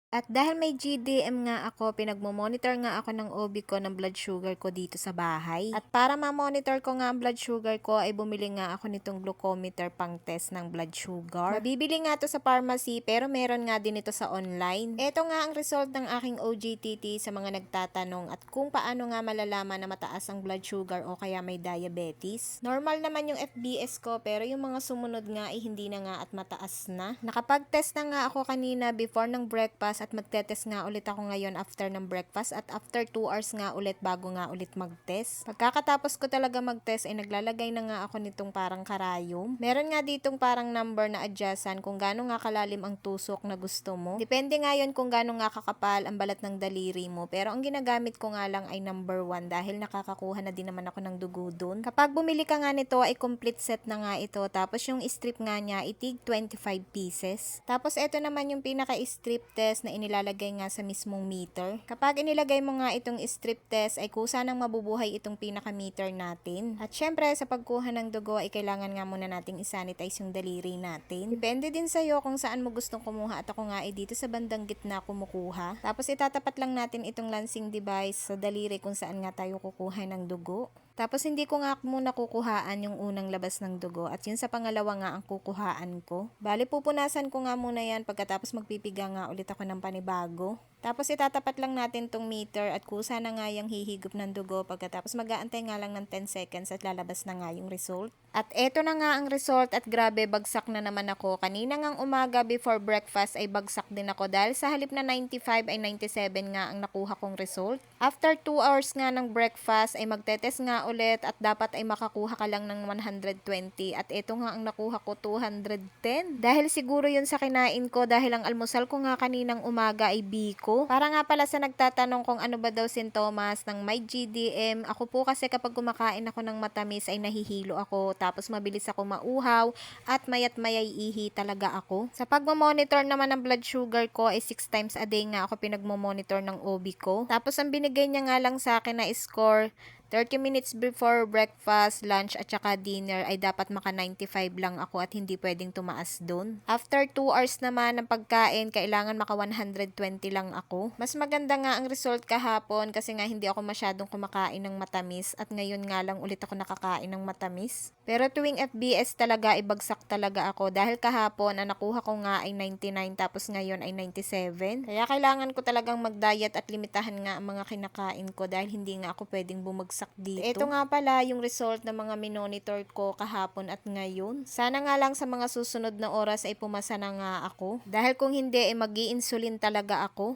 At dahil may GDM nga ako, pinagmo-monitor nga ako ng OB ko ng blood sugar ko dito sa bahay. At para ma-monitor ko nga ang blood sugar ko, ay bumili nga ako nitong glucometer pang test ng blood sugar. Mabibili nga to sa pharmacy, pero meron nga din ito sa online. Ito nga ang result ng aking OGTT sa mga nagtatanong at kung paano nga malalaman na mataas ang blood sugar o kaya may diabetes. Normal naman yung FBS ko, pero yung mga sumunod nga ay hindi na nga at mataas na. Nakapag-test na nga ako kanina before ng breakfast at magte-test nga ulit ako ngayon after ng breakfast at after 2 hours nga ulit bago nga ulit mag-test. Pagkakatapos ko talaga mag-test ay naglalagay na nga ako nitong parang karayom. Meron nga ditong parang number na adjustan kung gaano nga kalalim ang tusok na gusto mo. Depende nga yon kung gaano nga kakapal ang balat ng daliri mo. Pero ang ginagamit ko nga lang ay number 1 dahil nakakakuha na din naman ako ng dugo dun. Kapag bumili ka nga nito ay complete set na nga ito. Tapos yung strip nga niya itig 25 pieces. Tapos ito naman yung pinaka-strip test na inilalagay nga sa mismong meter. Kapag inilagay mo nga itong strip test ay kusa nang mabubuhay itong pinaka-meter natin. At syempre sa pagkuha ng dugo ay kailangan nga muna nating isanitize yung daliri natin. Depende din sa'yo kung saan mo gustong kumuha at ako nga ay dito sa bandang gitna kumukuha. Tapos itatapat lang natin itong lancing device sa daliri kung saan nga tayo kukuha ng dugo. Tapos hindi ko nga muna kukuhaan yung unang labas ng dugo at yun sa pangalawa nga ang kukuhaan ko. Bali pupunasan ko nga muna yan pagkatapos magpipiga nga ulit ako ng panibago. Tapos itatapat lang natin tong meter at kusa na nga yung hihigop ng dugo pagkatapos mag-aantay nga lang ng 10 seconds at lalabas na nga yung result. At eto na nga ang result at grabe bagsak na naman ako. Kanina ngang umaga before breakfast ay bagsak din ako dahil sa halip na 95 ay 97 nga ang nakuha kong result. After 2 hours nga ng breakfast ay magte-test nga ulit at dapat ay makakuha ka lang ng 120 at eto nga ang nakuha ko 210. Dahil siguro yun sa kinain ko dahil ang almusal ko nga kaninang umaga ay biko. Para nga pala sa nagtatanong kung ano ba daw sintomas ng may GDM, ako po kasi kapag kumakain ako ng matamis ay nahihilo ako tapos mabilis ako mauhaw at mayat mayay ihi talaga ako. Sa pagmamonitor naman ng blood sugar ko ay 6 times a day nga ako pinagmamonitor ng OB ko. Tapos ang binigay niya nga lang sa akin na score 30 minutes before breakfast, lunch at saka dinner ay dapat maka 95 lang ako at hindi pwedeng tumaas dun. After 2 hours naman ng pagkain, kailangan maka 120 lang ako. Mas maganda nga ang result kahapon kasi nga hindi ako masyadong kumakain ng matamis at ngayon nga lang ulit ako nakakain ng matamis. Pero tuwing FBS talaga ibagsak talaga ako dahil kahapon ang nakuha ko nga ay 99 tapos ngayon ay 97. Kaya kailangan ko talagang mag-diet at limitahan nga ang mga kinakain ko dahil hindi nga ako pwedeng bumagsak dito. Ito nga pala yung result ng mga minonitor ko kahapon at ngayon. Sana nga lang sa mga susunod na oras ay pumasa na nga ako. Dahil kung hindi ay mag-i-insulin talaga ako.